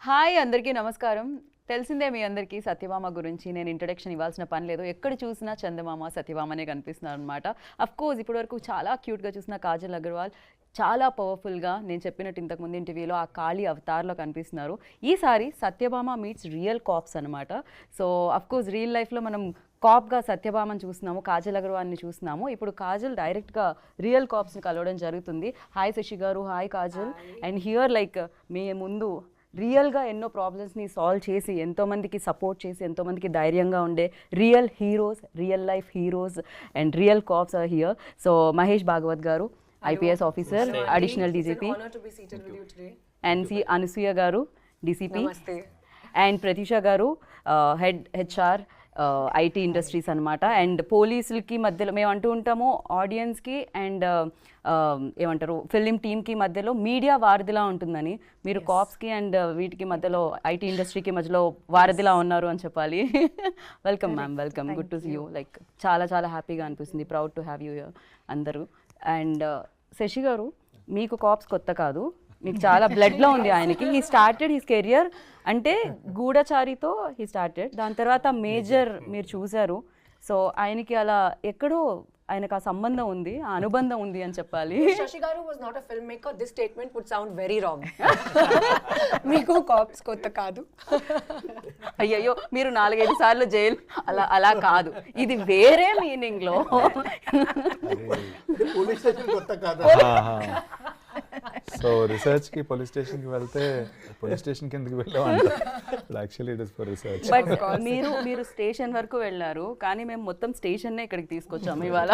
Hi అందరికీ నమస్కారం. తెలిసిందే మీ అందరికీ సత్యభామ గురించి నేను ఇంట్రడక్షన్ ఇవ్వాల్సిన పని లేదు. ఎక్కడ చూసినా చందమామ సత్యభామనే కనిపిస్తున్నారు అనమాట. అఫ్ కోర్స్ ఇప్పటివరకు చాలా క్యూట్గా చూసిన కాజల్ అగర్వాల్ చాలా పవర్ఫుల్గా నేను చెప్పినట్టు ఇంతకుముందు ఇంటర్వ్యూలో ఆ కాళీ అవతార్లో కనిపిస్తున్నారు. ఈసారి సత్యభామ మీట్స్ రియల్ కాప్స్ అనమాట. సో అఫ్ కోర్స్ రియల్ లైఫ్లో మనం కాప్గా సత్యభామని చూస్తున్నాము, కాజల్ అగర్వాల్ని చూస్తున్నాము. ఇప్పుడు కాజల్ డైరెక్ట్గా రియల్ కాప్స్ని కలవడం జరుగుతుంది. హాయ్ శశి గారు, hi Kajal. And here like మీ ముందు రియల్గా ఎన్నో ప్రాబ్లమ్స్ని సాల్వ్ చేసి ఎంతోమందికి సపోర్ట్ చేసి ఎంతోమందికి ధైర్యంగా ఉండే real heroes, real life heroes and real cops are here. So Mahesh Bhagwat గారు, IPS officer, additional DGP, and C Anasuya గారు, డీసీపీ, అండ్ ప్రతీష గారు, హెడ్ హెచ్ఆర్ ఐటీ ఇండస్ట్రీస్ అనమాట. అండ్ పోలీసులకి మధ్యలో మేము అంటూ ఉంటాము ఆడియన్స్కి అండ్ ఏమంటారు ఫిలిం టీమ్కి మధ్యలో మీడియా వారధిలా ఉంటుందని, మీరు కాప్స్కి అండ్ వీటికి మధ్యలో ఐటీ ఇండస్ట్రీకి మధ్యలో వారధిలా ఉన్నారు అని చెప్పాలి. Welcome ma'am, welcome, good to see you. Like చాలా చాలా హ్యాపీగా అనిపిస్తుంది, ప్రౌడ్ టు హ్యావ్ యూ అందరూ. అండ్ శశి గారు, మీకు కాప్స్ కొత్త కాదు, మీకు చాలా బ్లడ్లో ఉంది ఆయనకి. హీ స్టార్టెడ్ హిస్ కెరియర్ అంటే గూఢచారితో హీ స్టార్టెడ్, దాని తర్వాత మేజర్ మీరు చూశారు. సో ఆయనకి అలా ఎక్కడో ఆయనకు ఆ సంబంధం ఉంది, ఆ అనుబంధం ఉంది అని చెప్పాలి. Shashi Garu was not a filmmaker. This statement would sound very wrong. మీకు కాప్స్ కొత్త కాదు. అయ్యయ్యో, మీరు 4-5 సార్లు జైలు అలా అలా కాదు, ఇది వేరే మీనింగ్లో. సో రీసెర్చ్కి పోలీస్ స్టేషన్కి వెళ్తే పోలీస్ స్టేషన్ కిందకి వెళ్ళామంట. Actually it is for research. But మీరు స్టేషన్ వరకు వెళ్ళారు, కానీ మేము మొత్తం స్టేషన్నే ఇక్కడికి తీసుకొచ్చాము ఇవాళ.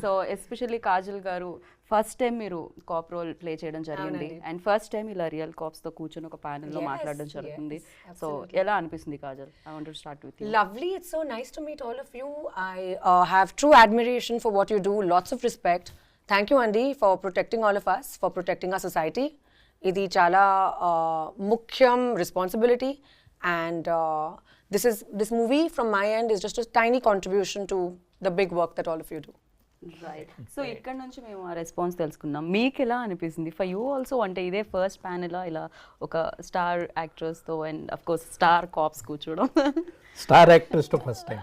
సో ఎస్పెషల్లీ కాజల్ గారు, ఫస్ట్ టైం మీరు కాప్ రోల్ ప్లే చేయడం జరిగింది అండ్ ఫస్ట్ టైం ఇలా రియల్ కాప్స్తో కూర్చొని ఒక ప్యానెల్లో మాట్లాడడం జరుగుతుంది. సో ఎలా అనిపిస్తుంది Kajal? I want to start with you. Lovely. It's so nice to meet all of you. I have true admiration for what you do. Lots of respect. Thank you, Andy, for protecting all of us, for protecting our society. Idi chala mukhyam responsibility, and this movie from my end is just a tiny contribution to the big work that all of you do. Right. So ఇక్కడ నుంచి మేము ఆ response తెలుసుకుందాం. మీకు ఎలా అనిపిస్తుంది? For you also అంటే ఇదే ఫస్ట్ ప్యానెల్ ఇలా ఒక స్టార్ యాక్ట్రెస్తో and of course star cops కూర్చోవడం. స్టార్ యాక్ట్రెస్తో first time.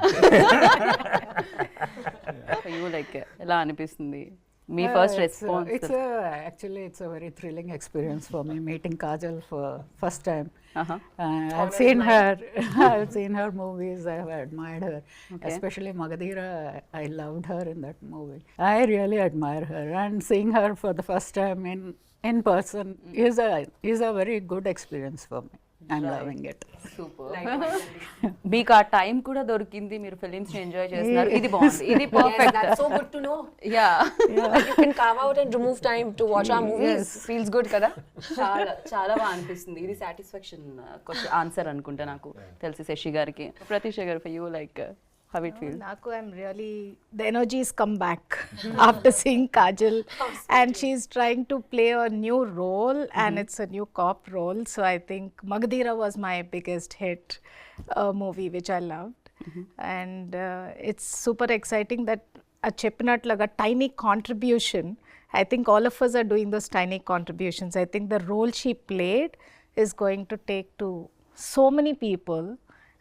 For you like ఎలా అనిపిస్తుంది మీ first response? Actually it's a very thrilling experience for me meeting Kajal for first time. I've seen her movies. I have admired her, especially Magadhira. I loved her in that movie. I really admire her, and seeing her for the first time in person is a very good experience for me. I'm loving it. Super. మీకు ఆ time కూడా దొరికింది, మీరు films ని enjoy చేస్తున్నారు, ఇది బాగుంది, ఇది Yes, perfect. that's so good to know. Yeah, You can carve out and remove time to watch our movies. Feels good, kada? చాలా చాలా బాగా అనిపిస్తుంది. ఇది సాటిస్ఫాక్షన్ క్వశ్చన్ ఆన్సర్ అనుకుంటా నాకు తెలిసి శశి గారికి. ప్రతీష గారు, for you like how it feels? Naku, I'm really, the energy's come back after seeing Kajal, and she's trying to play a new role, and it's a new cop role. So I think Magadhira was my biggest hit movie, which I loved, and it's super exciting that a cheppinatlaga tiny contribution. I think all of us are doing those tiny contributions. I think the role she played is going to take to so many people.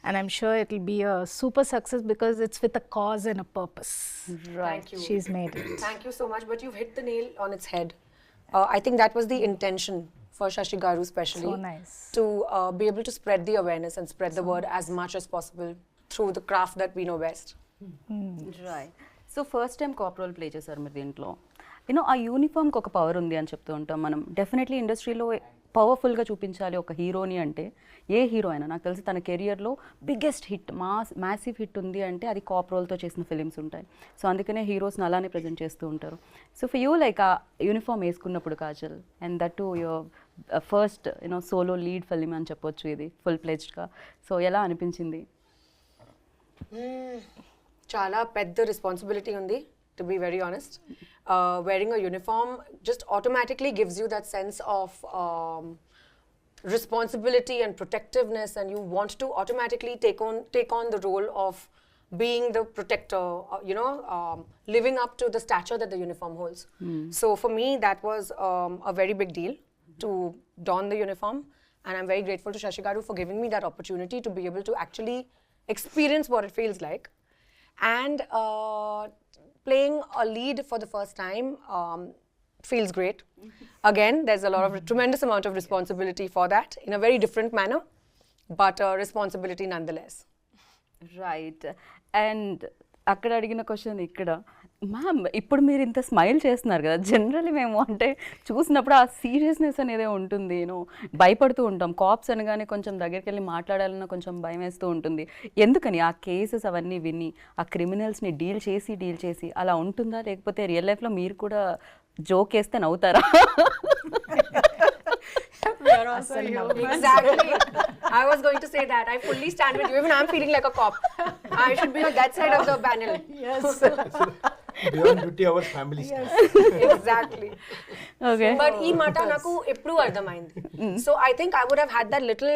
And I'm sure it'll be a super success because it's with a cause and a purpose. Thank you. She's made it. Thank you so much. But you've hit the nail on its head. I think that was the intention for Shashi Garu especially. So nice. To be able to spread the awareness and spread the word as much as possible through the craft that we know best. Right. So first time cop role play చేశారు మీరు దీంట్లో. You know ఆ యూనిఫామ్కి ఒక power ఉంది అని చెప్తూ ఉంటాం మనం. డెఫినెట్లీ ఇండస్ట్రీలో పవర్ఫుల్గా చూపించాలి ఒక హీరోని అంటే, ఏ హీరో అయినా నాకు తెలిసి తన కెరియర్లో బిగ్గెస్ట్ హిట్, మ్యాసివ్ హిట్ ఉంది అంటే అది కాప్ రోల్తో చేసిన ఫిలిమ్స్ ఉంటాయి. సో అందుకనే హీరోస్ని అలానే ప్రజెంట్ చేస్తూ ఉంటారు. సో ఫర్ యూ లైక్ ఆ యూనిఫామ్ వేసుకున్నప్పుడు Kajal, and that to your first solo lead film అని చెప్పొచ్చు ఇది ఫుల్ ప్లెజ్డ్గా. సో ఎలా అనిపించింది? Chala pedda responsibility undi, to be very honest. Wearing a uniform just automatically gives you that sense of responsibility and protectiveness, and you want to automatically take on the role of being the protector, living up to the stature that the uniform holds. So for me, that was a very big deal to don the uniform. And I'm very grateful to Shashi Garu for giving me that opportunity to be able to actually experience what it feels like. And playing a lead for the first time feels great. Again, there's a lot of tremendous amount of responsibility for that in a very different manner, but responsibility nonetheless. Right. And అక్కడ అడిగిన question ఇక్కడ, ma'am ఇప్పుడు మీరు ఇంత smile చేస్తున్నారు కదా, generally మేము అంటే చూసినప్పుడు ఆ సీరియస్నెస్ అనేది ఉంటుంది, భయపడుతూ ఉంటాం. కాప్స్ అనగానే కొంచెం దగ్గరికి వెళ్ళి మాట్లాడాలన్నా కొంచెం భయం వేస్తూ ఉంటుంది. ఎందుకని ఆ కేసెస్ అవన్నీ విని ఆ క్రిమినల్స్ని డీల్ చేసి అలా ఉంటుందా, లేకపోతే రియల్ లైఫ్లో మీరు కూడా జోక్ వేస్తే నవ్వుతారా? Exactly. I was going to say that. I fully stand with you. Even I'm feeling like a cop. I should be on that side of the panel. Yes. Beyond duty hours, family stuff. Exactly. Okay. But ee mata naku eppudu ardhamaindi. So I think I would have had that little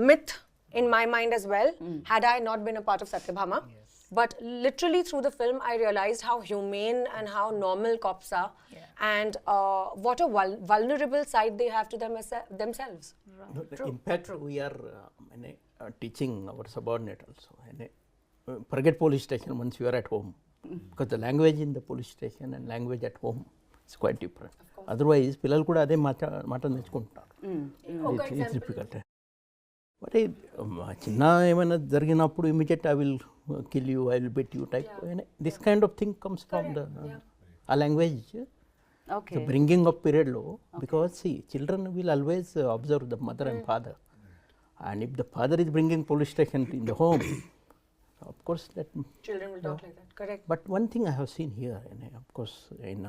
myth in my mind as well had I not been a part of Satyabhama. But literally through the film, I realized how humane and how normal cops are, and what a vulnerable side they have to themselves. No, in fact, we are teaching our subordinate also. Forget police station once you are at home, because the language in the police station and language at home is quite different. Otherwise, పిల్లలు కూడా అదే మాట నేర్చుకుంటారు. It's difficult. But చిన్న ఏమైనా జరిగినప్పుడు immediate I will kill you, I will bet you type this kind of thing comes from the ah language bringing up పీరియడ్లో. Because see children will always observe the mother and father, and if the father is bringing police station in the home, of course that Children will talk like that. Correct. But one thing I have seen here, of course in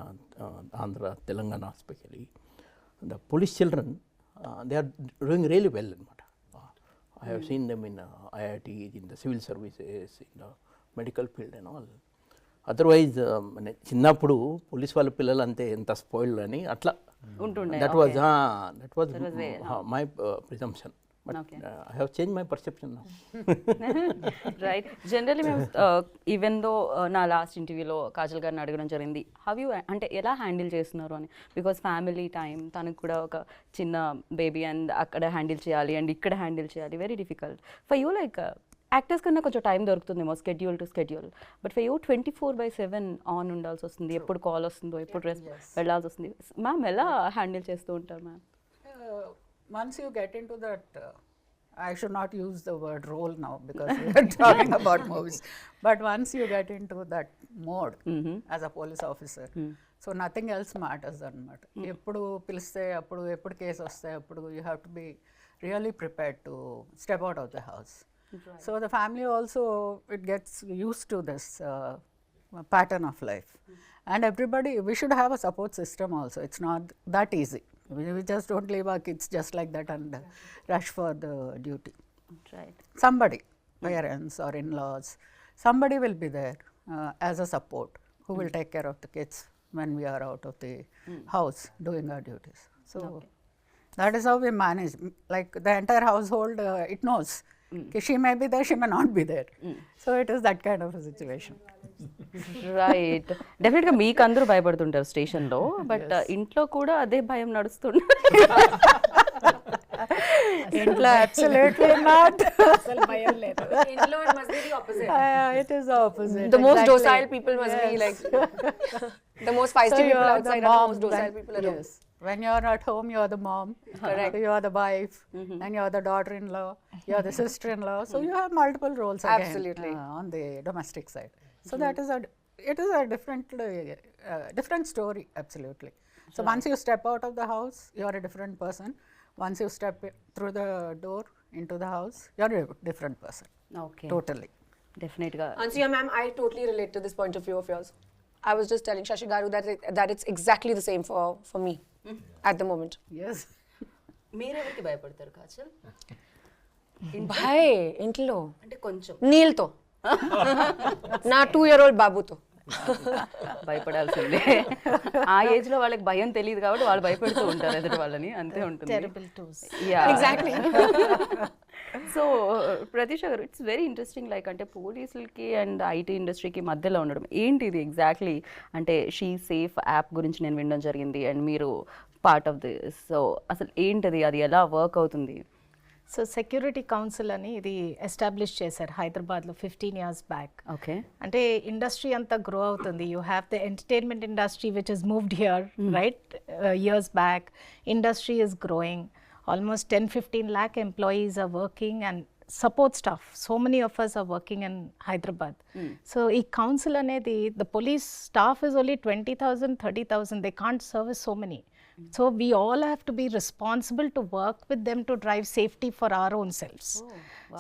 Andhra, Telangana especially, the police children, they are doing really well. I have seen them in IIT, in the civil services, in the medical field and all. Otherwise, చిన్నప్పుడు police వాళ్ళ పిల్లలు అంతే ఎంత spoiled అని అట్లా ఉంటుండే. that was my presumption. But I have changed my perception now. Right. Generally మేము even though నా లాస్ట్ ఇంటర్వ్యూలో కాజల్ గారిని అడగడం జరిగింది, హవ్ యూ అంటే ఎలా హ్యాండిల్ చేస్తున్నారు అని. బికాస్ ఫ్యామిలీ టైం, తనకు కూడా ఒక చిన్న బేబీ అండ్ అక్కడ హ్యాండిల్ చేయాలి అండ్ ఇక్కడ హ్యాండిల్ చేయాలి, very difficult for you. Like actors కన్నా కొంచెం టైం దొరుకుతుందేమో schedule to schedule, but for you 24/7 on ఉండాల్సి వస్తుంది. ఎప్పుడు కాల్ వస్తుందో, ఎప్పుడు వెళ్ళాల్సి వస్తుంది. మ్యామ్ ఎలా హ్యాండిల్ చేస్తూ ఉంటారు ma'am? Once you get into that, I should not use the word role now because we are talking about movies, but once you get into that mode as a police officer, so nothing else matters anamata. Eppudu piliste appudu eppudu case vaste appudu you have to be really prepared to step out of the house. Right. So the family also, it gets used to this pattern of life, and everybody, we should have a support system also. It's not that easy. We just don't leave our kids just like that and rush for the duty. Right. Somebody, parents or in-laws, somebody will be there as a support who will take care of the kids when we are out of the house doing our duties. So that is how we manage. Like the entire household, it knows. She may be there, she may not be there. So it is that kind of a situation. Right. డెఫినెట్గా మీకు అందరూ భయపడుతుంటారు స్టేషన్లో, but ఇంట్లో కూడా అదే భయం నడుస్తుంది. ఇంట్లో absolutely not. Inlo, it must be the opposite. It is the opposite. The most exactly. docile people must be like the most feisty So people you're outside the are the mom, most docile then- people at home. yes. When you're at home, you're the mom. Correct. So you're the wife, and you're the daughter-in-law, you're the sister-in-law. So you have multiple roles again, Absolutely. On the domestic side. So that is it is a different story, absolutely. So once you step out of the house, you're a different person. Once you step through the door into the house, you're a different person. Okay. Totally. డెఫినెట్గా. Ansuya ma'am, I totally relate to this point of view of yours. I was just telling Shashi Garu that it's exactly the same for me at the moment. Yes. మీరెవరికి భయపడతారు Kajal? Bhai, intlo. అంటే కొంచెం Neelto. నా 2-year-old బాబుతో. భయపడాల్సిందే. ఆ age లో వాళ్ళకి భయం తెలియదు కాబట్టి వాళ్ళు భయపడుతూ ఉంటారు ఎదుటి వాళ్ళని, అంతే ఉంటుంది. Terrible twos. Exactly. So Pratheesha గారు, ఇట్స్ వెరీ ఇంట్రెస్టింగ్. లైక్ అంటే పోలీసులకి అండ్ ఐటీ ఇండస్ట్రీకి మధ్యలో ఉండడం ఏంటి ఇది ఎగ్జాక్ట్లీ? అంటే షీ సేఫ్ యాప్ గురించి నేను వినడం జరిగింది, అండ్ మీరు పార్ట్ ఆఫ్ దిస్. సో అసలు ఏంటది, అది ఎలా వర్క్ అవుతుంది? సో సెక్యూరిటీ కౌన్సిల్ అని ఇది ఎస్టాబ్లిష్ చేశారు హైదరాబాద్లో 15 years బ్యాక్. ఓకే. అంటే ఇండస్ట్రీ అంతా గ్రో అవుతుంది. You have the entertainment industry which is moved here right years back. Industry is growing. Almost 10-15 lakh employees are working and support staff. So many of us are working in Hyderabad. So ఈ council అనేది the police staff is only 20,000, 30,000. They can't service so many. So we all have to be responsible to work with them to drive safety for our own selves.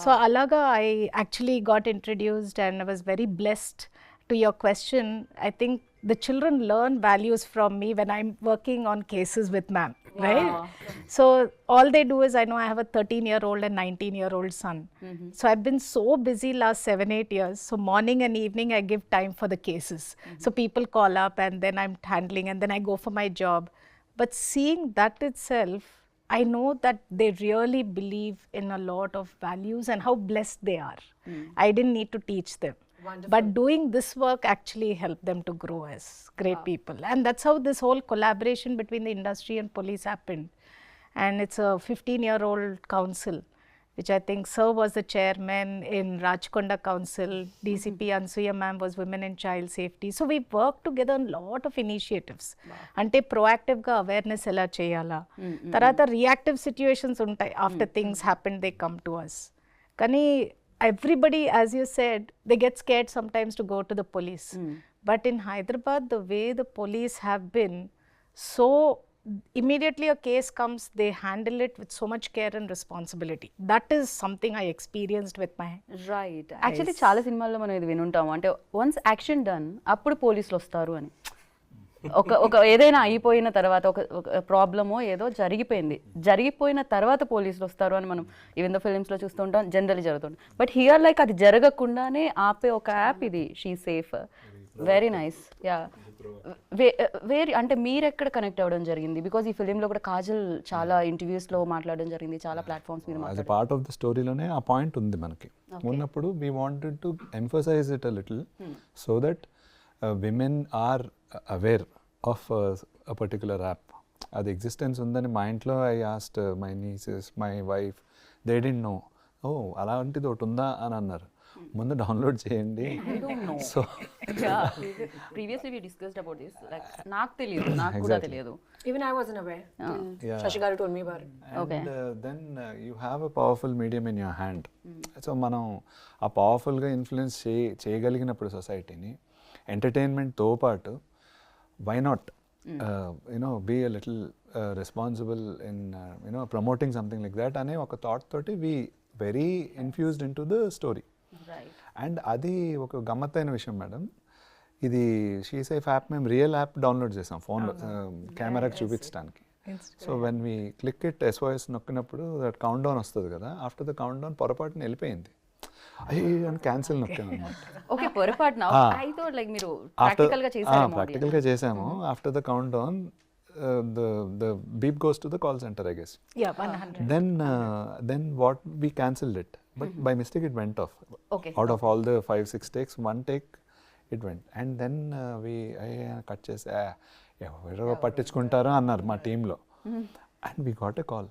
So alaga I actually got introduced and I was very blessed. To your question, I think the children learn values from me when I'm working on cases with ma'am, right? So all they do is, I know I have a 13-year-old and 19-year-old son. So I've been so busy last 7-8 years. So morning and evening I give time for the cases. So people call up and then I'm handling and then I go for my job. But seeing that itself, I know that they really believe in a lot of values and how blessed they are. I didn't need to teach them. Wonderful. But doing this work actually helped them to grow as great people. And that's how this whole collaboration between the industry and police happened. And it's a 15-year-old council, which I think Sir was the chairman in Rajkonda Council. DCP Ansuya ma'am was Women and Child Safety. So we worked together on a lot of initiatives. Ante proactive ga awareness ela cheyala. Tarata reactive situations untai. After things happen, they come to us. Kani everybody, as you said, they get scared sometimes to go to the police. But in Hyderabad, the way the police have been, so immediately a case comes, they handle it with so much care and responsibility. That is something I experienced with my right. Actually చాలా సినిమాల్లో మనం ఇది వినుంటాము, అంటే once action done అప్పుడు పోలీసులు వస్తారు అని. ఒక ఏదైనా అయిపోయిన తర్వాత ఒక ప్రాబ్లమో ఏదో జరిగిపోయిన తర్వాత పోలీసులు వస్తారు అని మనం ఈవెన్ దో ఫిలిమ్స్లో చూస్తూ ఉంటాం, జనరల్లీ జరుగుతుంది. బట్ హియర్ లైక్ అది జరగకుండానే ఆపే ఒక యాప్ ఇది, she safe. Very nice. Yeah. అంటే మీరు ఎక్కడ కనెక్ట్ అవ్వడం జరిగింది? బికాజ్ ఈ ఫిలింలో కూడా కాజల్ చాలా ఇంటర్వ్యూస్లో మాట్లాడడం జరిగింది, చాలా ప్లాట్ఫామ్స్ మీద as a part of the స్టోరీలోనే ఆ పాయింట్ ఉంది మనకి. ఉన్నప్పుడు we wanted to emphasize it a little so that women are aware of a particular app. అది ఎగ్జిస్టెన్స్ ఉందని మా ఇంట్లో I asked my nieces, my wife, they didn't know. ఓ అలాంటిది ఒకటి ఉందా అని అన్నారు. ముందు డౌన్లోడ్ చేయండి. So previously we discussed about this, like నాకు తెలియదు, నాకు కూడా తెలియదు. Even I wasn't aware. Shashi Garu told me about it. And then you have a powerful medium in your hand. So మనం ఆ పవర్ఫుల్గా ఇన్ఫ్లుయెన్స్ చేయగలిగినప్పుడు సొసైటీని, ఎంటర్టైన్మెంట్తో పాటు why not be a little responsible in promoting something like that అనే ఒక thought తోటి we very infused into the story. And అది ఒక గమ్మత్తైన విషయం మేడం. ఇది షీ సేఫ్ యాప్ మేము రియల్ యాప్ డౌన్లోడ్ చేసాం ఫోన్లో కెమెరాకి చూపించడానికి. So when we click it SOS నొక్కినప్పుడు దట్ కౌంట్ డౌన్ వస్తుంది కదా, ఆఫ్టర్ ద కౌంట్ డౌన్ పొరపాటున వెళ్ళిపోయింది. అయ్యో క్యాన్సిల్ నొక్కాను అనమాట. ఓకే, పొరపాటున. ఐ థాట్ లైక్ మీరు ప్రాక్టికల్గా చేశారు. ప్రాక్టికల్గా చేసాము. After the count down the beep goes to the call center, I guess. Yeah, 100. Then what, we cancelled it, but by mistake it went off. Okay. Out of all the 5-6 takes, one take it went, and then I cut chesi ఎవరో పట్టించుకుంటారో అన్నారు మా టీంలో. And we got a call.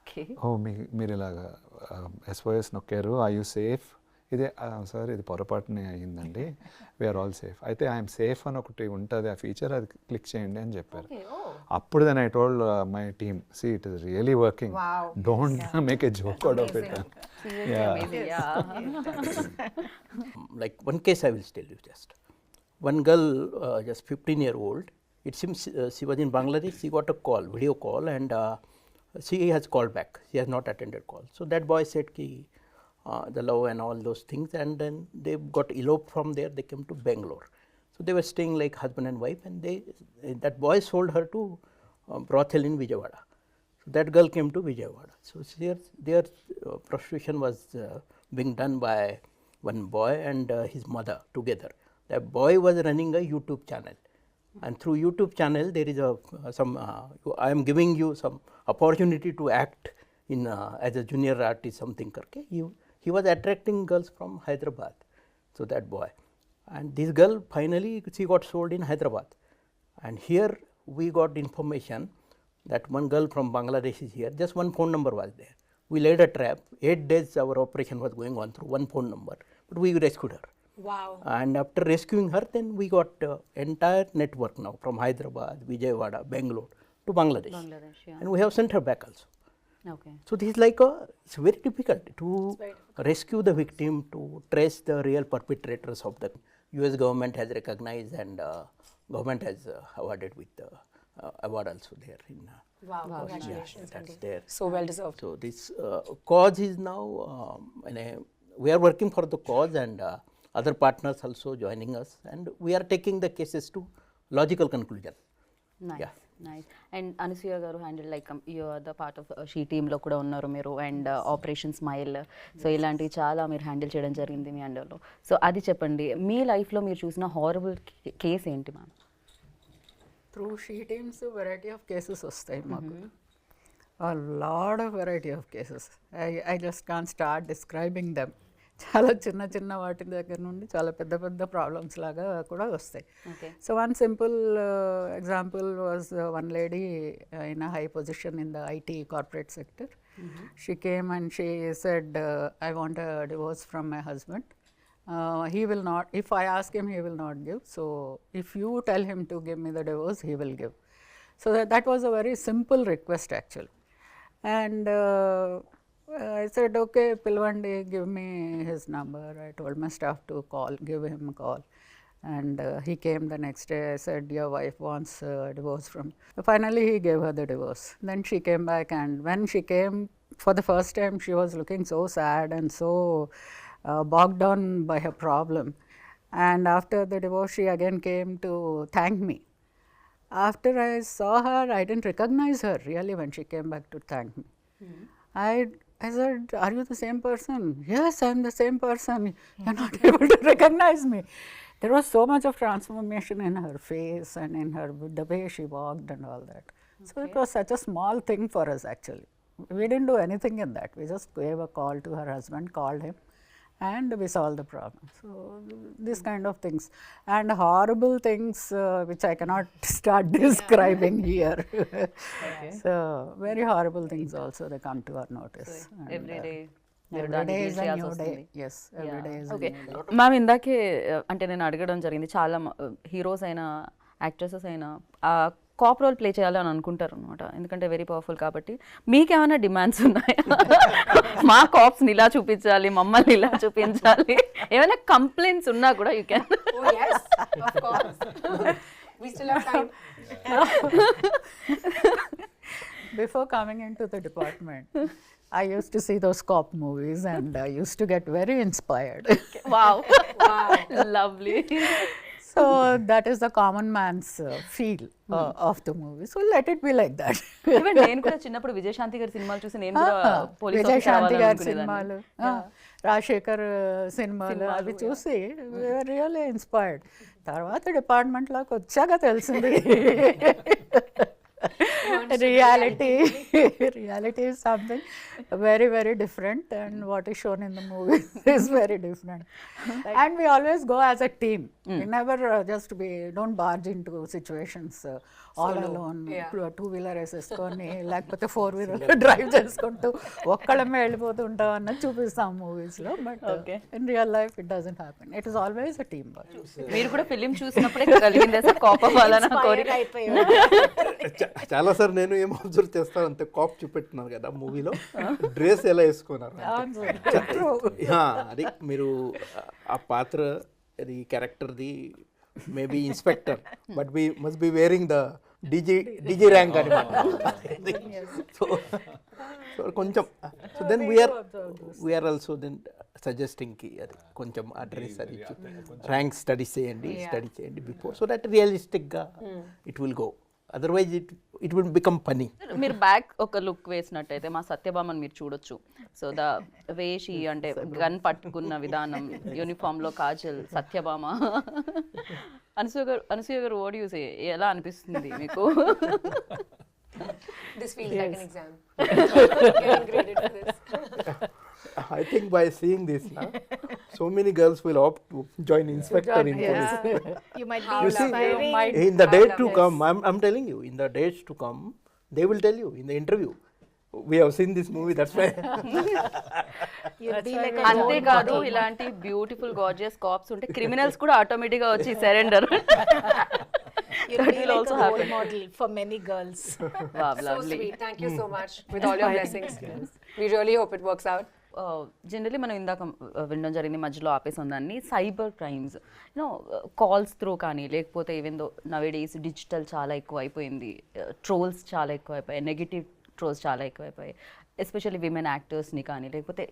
Okay. ఓ మీరు ఇలాగా SOS నొక్కారు, are you safe? ఇదే sir ఇది పొరపాటునే అయ్యిందండి, we are all safe. అయితే ఐఎమ్ సేఫ్ అని ఒకటి ఉంటుంది ఆ ఫీచర్, అది క్లిక్ చేయండి అని చెప్పారు. అప్పుడు then I told my team, see it is really working, don't make a joke out of it. Like one case I will tell you just. One girl, just 15-year-old, it seems she was in Bangladesh, she got a call, video call, and she has called back. She has not attended call. So that boy said ki the love and all those things, and then they got eloped from there, they came to Bangalore. So they were staying like husband and wife, and that boy sold her to brothel in Vijayawada. So that girl came to Vijayawada. So their prostitution was being done by one boy and his mother together. That boy was running a YouTube channel, and through YouTube channel there is I am giving you some opportunity to act in as a junior artist, something karke. He was attracting girls from Hyderabad. So that boy, and this girl finally she got sold in Hyderabad, and here we got information that one girl from Bangladesh is here, just one phone number was there. We laid a trap, 8 days our operation was going on through one phone number, but we rescued her. Wow. And after rescuing her, then we got entire network now from Hyderabad, Vijayawada, Bangalore to Bangladesh. Bangladesh, yeah. And we have sent her back also. Okay So this is like it's very difficult to rescue the victim, to trace the real perpetrators of the US government has recognized, and government has awarded with award also there in Wow. Congratulations. that's there. So well deserved. So this cause is now we are working for the cause, and other partners also joining us, and we are taking the cases to logical conclusion. Nice nice and Anasuya garu handle like you are the part of she టీంలో కూడా ఉన్నారు మీరు, and operation smile, so ఇలాంటివి చాలా మీరు handle చేయడం జరిగింది మీ అండర్లో. So అది చెప్పండి, మీ లైఫ్లో మీరు చూసిన హారబుల్ కేస్ ఏంటి ma'am? Through she teams variety of cases వస్తాయి మాకు, a lot of variety of cases. I just can't start describing them. చాలా చిన్న చిన్న వాటి దగ్గర నుండి చాలా పెద్ద పెద్ద ప్రాబ్లమ్స్ లాగా కూడా వస్తాయి. Okay. So one simple example was one lady in a high position in the IT corporate sector. She came and she said, I want a divorce from my husband. He will not, if I ask him, he will not give. So if you tell him to give me the divorce, he will give. So that was a very simple request actually. And I said, okay, Pilvandi, give me his number. I told my staff to give him a call. And he came the next day. I said, your wife wants a divorce from. Finally, he gave her the divorce. Then she came back, and when she came for the first time, she was looking so sad and so bogged down by her problem. And after the divorce, she again came to thank me. After I saw her, I didn't recognize her really when she came back to thank me. I said, are you the same person? Yes, I am the same person. You are not able to recognize me. There was so much of transformation in her face and in her, the way she walked and all that. So it was such a small thing for us actually. We didn't do anything in that. We just gave a call to her husband, called him, and we solved the problem. So this kind of things, and horrible things which I cannot start describing here. So very horrible things also they come to our notice. Every day Every day is a new day. Yes, every day is a okay new day. Ma'am, ఇందాకే అంటే నేను అడగడం జరిగింది, చాలా heroes అయినా actresses అయినా cap role play చేయాలని అనుకుంటారు అనమాట, ఎందుకంటే వెరీ పవర్ఫుల్ కాబట్టి. మీకేమైనా డిమాండ్స్ ఉన్నాయా? మా కాప్స్ని ఇలా చూపించాలి, మమ్మల్ని ఇలా చూపించాలి, ఏమైనా కంప్లైంట్స్ ఉన్నా కూడా you can. Oh yes, of course. We still have time. Before coming into the department, I used to see those cop movies and I used to get very inspired. Wow, lovely. So that is the common man's feel of the movie. So let it be like that. Even నేను కూడా చిన్నప్పుడు విజయశాంతి గారి సినిమాలు చూసి నేను కూడా police Vijayashanti గారి సినిమాలు, రాజశేఖర్ సినిమాలు అవి చూసి రియల్లీ ఇన్స్పైర్డ్. తర్వాత డిపార్ట్మెంట్లోకి వచ్చాక తెలిసింది reality is something very very different, and what is shown in the movie is very different. And we always go as a team. We never don't barge into situations all alone. Two-wheeler వేసేసుకొని లేకపోతే 4-wheeler drive చేసుకుంటూ ఒక్కళ్ళమే వెళ్ళిపోతుంటాం అన్నది చూపిస్తాం మూవీస్లో, but in real life it doesn't happen. It is always a team work. మీరు కూడా film చూసినప్పుడే కలిగిందే sir cap అవ్వాలని కోరిక? చాలా సార్ నేను ఏం అబ్జర్వ్ చేస్తాను అంటే, కాప్ చూపెట్టినారు కదా మూవీలో, డ్రెస్ ఎలా వేసుకున్నారు అది మీరు ఆ పాత్ర అది క్యారెక్టర్ది maybe inspector, but we must be wearing the DG rank అనమాట. సో కొంచెం so then we're also then suggesting కి అది కొంచెం ఆ డ్రెస్ అది ర్యాంక్ స్టడీ చేయండి బిఫోర్, సో దట్ రియలిస్టిక్గా it will go. Otherwise it will become funny. మీరు బ్యాక్ ఒక లుక్ వేసినట్టయితే మా సత్యభామని మీరు చూడొచ్చు. సో ద వేషి అంటే గన్ విధానం, యూనిఫామ్లో కాజల్, సత్యభామ. అనసూయ గారు ఓడి యూస్ ఎలా అనిపిస్తుంది మీకు? This feels like an exam. Getting graded for this. I think by seeing this now, so many girls will opt to join inspector in police. You might You be see, inspiring. in the days to come, I'm telling you, in the days to come, they will tell you in the interview. We have seen this movie, that's why. You'll be like a అంతేకాదు ఇలాంటి beautiful gorgeous caps ఉంటే criminals కూడా automatic గా వచ్చి surrender. you'll be like a role model for many girls. So sweet. Thank you so much with all your blessings. We really hope it works out. Generally మనం ఇందాక వినడం జరిగింది, మధ్యలో ఆపేసాం దాన్ని, cyber crimes you know calls through కానీ లేకపోతే even though nowadays digital చాలా ఎక్కువ అయిపోయింది, ట్రోల్స్ చాలా ఎక్కువ అయిపోయాయి, నెగిటివ్ ట్రోల్స్ చాలా ఎక్కువ అయిపోయాయి, ఎస్పెషల్లీ విమెన్ యాక్టర్స్ని కానీ లేకపోతే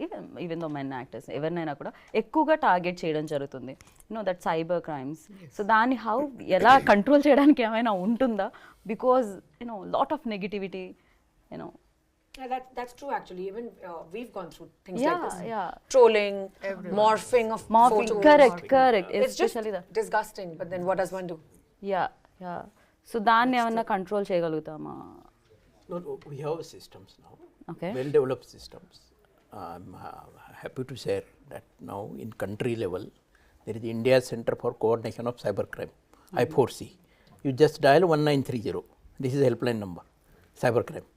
ఈవెన్ దో మెన్ యాక్టర్స్ ఎవరినైనా కూడా ఎక్కువగా టార్గెట్ చేయడం జరుగుతుంది, you know that cyber crimes. So దాన్ని ఎలా కంట్రోల్ చేయడానికి ఏమైనా ఉంటుందా? Because you know lot of negativity you know. Yeah, that's true actually. Even we've gone through things Yeah, like this. yeah. Trolling, morphing of photos. Correct. It's just Especially that. disgusting, but then what does one do? Yeah. So దాన్ని ఏమన్నా control చేయగలుగుతామా? No, we have systems now. Okay. Well developed systems. I'm happy to share that now in country level, there is India Center for Coordination of Cybercrime, I4C. You just dial 1930. This is a helpline number, cybercrime.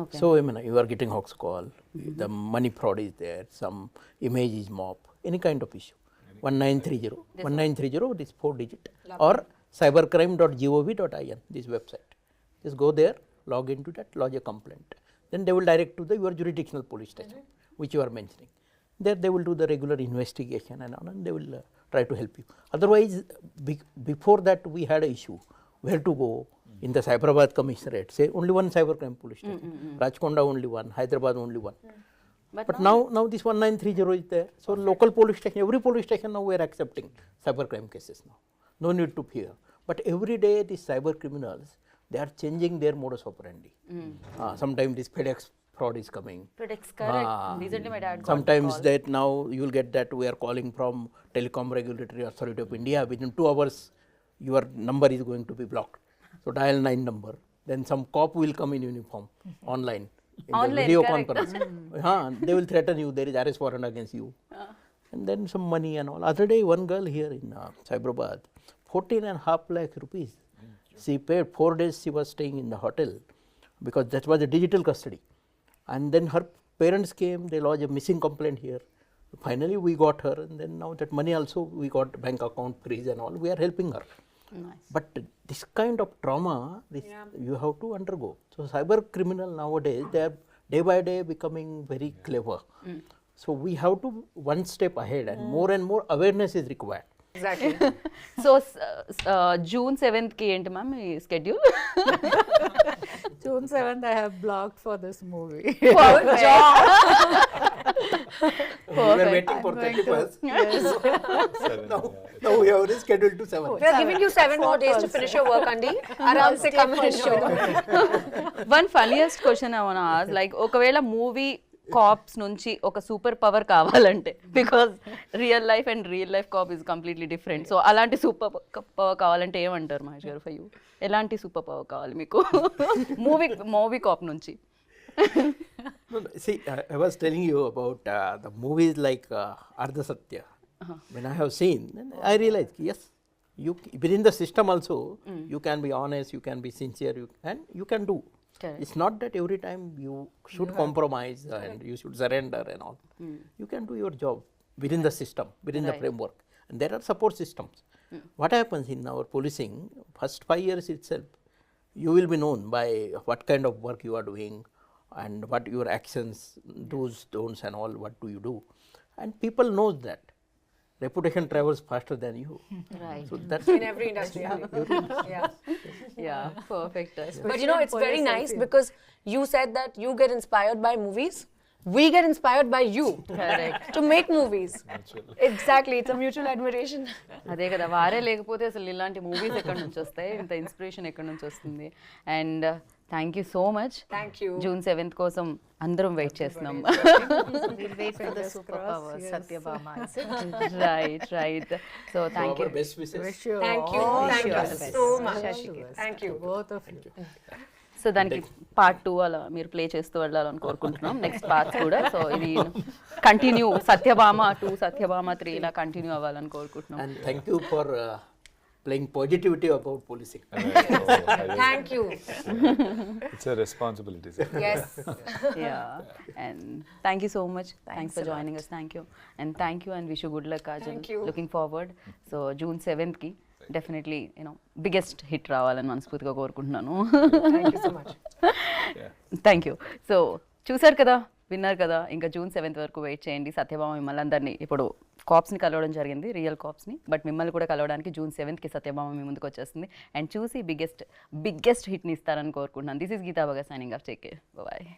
Okay. So, I mean, you are getting hoax call, the money fraud is there, some image is mob, any kind of issue. 1930, this 4-digit, or cybercrime.gov.in, this website. Just go there, log into that, lodge a complaint. Then they will direct to your jurisdictional police station, which you are mentioning. There they will do the regular investigation and all, and they will try to help you. Otherwise, before that we had an issue, where to go. In the Cyberabad Commissionerate, say only one cybercrime police station, Rajkonda only one, Hyderabad only one. But now this 1930 is there. So local police station, every police station now we are accepting cybercrime cases now. No need to fear. But every day these cyber criminals, they are changing their modus operandi. Sometimes this FedEx fraud is coming. FedEx, correct. Recently my dad got Sometimes call. that now you will get that we are calling from Telecom Regulatory Authority of India. Within 2 hours, your number is going to be blocked. So dial 9 number. Then some cop will come in uniform online. In the video conference. They will threaten you. There is arrest warrant against you. And then some money and all. Other day, one girl here in Cyberabad, 14.5 lakh rupees. She paid 4 days. She was staying in the hotel because that was a digital custody. And then her parents came. They lodged a missing complaint here. Finally, we got her, and then now that money also we got bank account freeze and all. We are helping her. Nice. But this kind of trauma, you have to undergo. So cyber criminal nowadays, they are day by day becoming very clever. So we have to one step ahead, and more awareness is required. Exactly. So June 7th కి ఏంటి ma'am me schedule? June 7th, I have blocked for this movie. We were waiting for 31st. Now we have rescheduled to 7th. We are giving you 7 more days to finish your work, Andy. Aram se come and show. One funniest question I want to ask, like ఒకవేళ movie cops నుంచి ఒక super power కావాలంటే, because real life and real life cop is completely different, so అలాంటి super power కావాలంటే ఏమంటారు Mahesh garu? For you ఎలాంటి సూపర్ పవర్ కావాలి మీకు మూవీ కాప్ నుంచి? No, see, I was telling you about the movies like Ardha Satya. When I have seen, then I realized, yes, you within the system also, you can be honest, you can be sincere, and you can do. Correct. It's not that every time you should compromise and you should surrender and all. You can do your job within the system, within the framework. And there are support systems. What happens in our policing, first 5 years itself, you will be known by what kind of work you are doing and what your actions, do's, don'ts and all, what do you do. And people knows that. Reputation travels faster than you. Right. So that's In every industry. Yeah. Yeah, perfect. But you know, it's very nice because you said that you get inspired by movies. We get inspired by you. Correct. To make movies. Exactly. It's a mutual admiration. అదే కదా, వారే లేకపోతే అసలు ఇలాంటి movies ఎక్కడి నుంచి వస్తాయి, ఇంత ఇన్స్పిరేషన్ ఎక్కడి నుంచి వస్తుంది? And thank you so much. Thank you. June 7th కోసం అందరం వెయిట్ చేస్తున్నాం. We'll wait for the superpower, Satyabama. Right. So thank you. our best wishes. Wish you Thank you. all Thank the you best. so much. Thank you. Both of you. So దానికి part 2 అలా మీరు play చేస్తూ వెళ్ళాలని కోరుకుంటున్నాం, next parts కూడా. So ఇది continue, Satyabhama 2, Satyabhama 3 ఇలా continue అవ్వాలని కోరుకుంటున్నాం. And thank you for playing positivity about policing. Thank you. It's a responsibility, sir. Yes. Yeah, and thank you so much. Thanks for joining us. Thank you, and wish you good luck, Kajal. Thank you. Looking forward. So June 7th ki definitely biggest hit రావాలని మనస్ఫూర్తిగా కోరుకుంటున్నాను. Thank you so much. Thank you. So చూసారు కదా, విన్నారు కదా, ఇంకా June 7th వరకు wait చేయండి. సత్యభామ మిమ్మల్ని అందరినీ ఇప్పుడు కాప్స్ని కలవడం జరిగింది, రియల్ కాప్స్ని, బట్ మిమ్మల్ని కూడా కలవడానికి June 7th సత్యభామ మీ ముందుకు వచ్చేస్తుంది అండ్ చూసి బిగ్గెస్ట్ హిట్ని ఇస్తారని కోరుకుంటున్నాను. This is Geeta Bhagat signing off. Take care, bye.